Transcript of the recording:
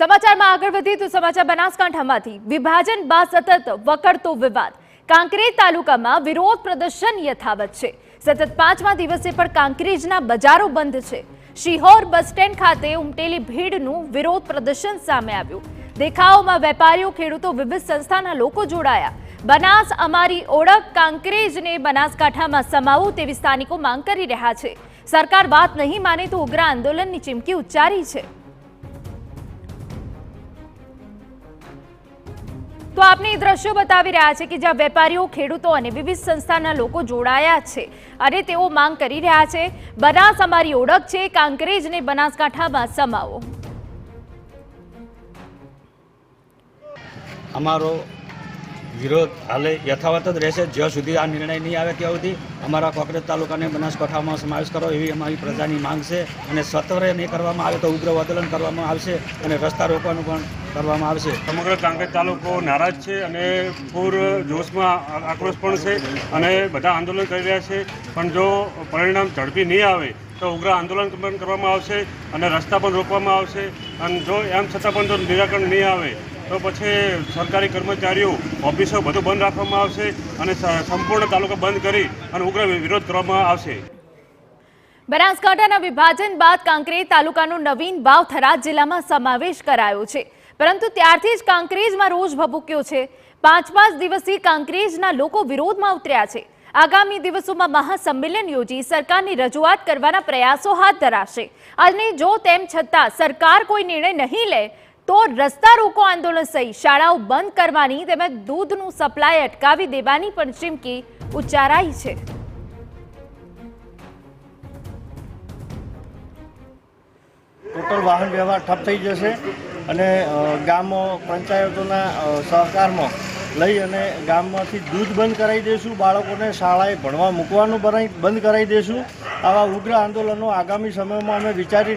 સમાચારમાં આગળ વધીએ તો સમાચાર બનાસકાંઠામાંથી વિભાજન બાદ સતત વકરતો વિવાદ કાંકરેજ તાલુકામાં વિરોધ પ્રદર્શન યથાવત છે। સતત 5મા દિવસે પણ કાંકરેજના બજારો બંધ છે। શિહોર બસ સ્ટેન્ડ ખાતે ઉમટેલી ભીડનું વિરોધ પ્રદર્શન સામે આવ્યું। દેખાવોમાં વેપારીઓ, ખેડૂતો, વિવિધ સંસ્થાના લોકો જોડાયા। બનાસ અમારી ઓળખ કાંકરેજને બનાસકાંઠામાં સમાવવું તેવી સ્થાનિકો માંગ કરી રહ્યા છે। સરકાર વાત નહીં માને તો ઉગ્ર આંદોલનની ચીમકી ઉચ્ચારી છે। तो आपने दृश्यों बतावी रह्या छे कि ज्यां वेपारीओ, खेडूतो अने विविध संस्थाना लोको जोड़ाया छे अने तेओ मांग करी रह्या छे बनास अमारी ओळख छे, कांकरेजने बनासकांठामां समावो। अमारो विरोध हाले यथावत ज रहेशे ज्यां सुधी आ निर्णय नहीं आवे त्यां सुधी अमारा कांकरेज तालुकाने बनासकांठामां समावेश करो एवी अमारी प्रजानी मांग छे अने सत्वरे नहीं करवामां आवे तो उग्र आंदोलन करवामां आवशे अने रस्ता रोकवानुं पण करवामां आवशे। समग्र कांकरेज तालुको नाराज छे अने पूर जोशमां आक्रोश पण छे अने बधा आंदोलन करी रह्या छे पण जो परिणाम झड़पी नहीं आवे तो उग्र आंदोलन पण करवामां आवशे अने रस्ता पण रोकवामां आवशे अने जो एम छतां पण जो निराकरण नहीं आवे तो पछी सरकारी कर्मचारीओ ऑफिसो बधुं बंध राखवामां आवशे अने संपूर्ण तालुका बंद करी अने उग्र विरोध करवामां आवशे। बनासकांठाना विभाजन बाद कांकरेज तालुकानो नवीन वावथरा जिल्लामां समावेश करायो छे, परंतु त्यारथी ज कांकरेजमां रोष भभूक्यो छे। 5 दिवसीय कांकरेजना लोको विरोधमां उतर्या छे। आगामी दिवसोमां महासम्मेलन योजी सरकारनी रजूआत करवाना प्रयासो हाथ धराशे अने जो तेम छतां सरकार कोई निर्णय नहीं ले तो रस्ता रोको आंदोलन सहित शाळाओ बंद करवानी तेमज दूधનું सप्लाय अटकावी देवानी पण चीमकी उच्चाराई छे। टोटल वाहन व्यवहार ठप थई जशे अने गामो पंचायतोना सहकारमां लई अने गाममांथी दूध बंद करावी देशुं, बाळकोने शाळाए भणवा मूकवानुं बंद करावी देशुं। आवा उग्र आंदोलनो आगामी समयमां अमे विचारी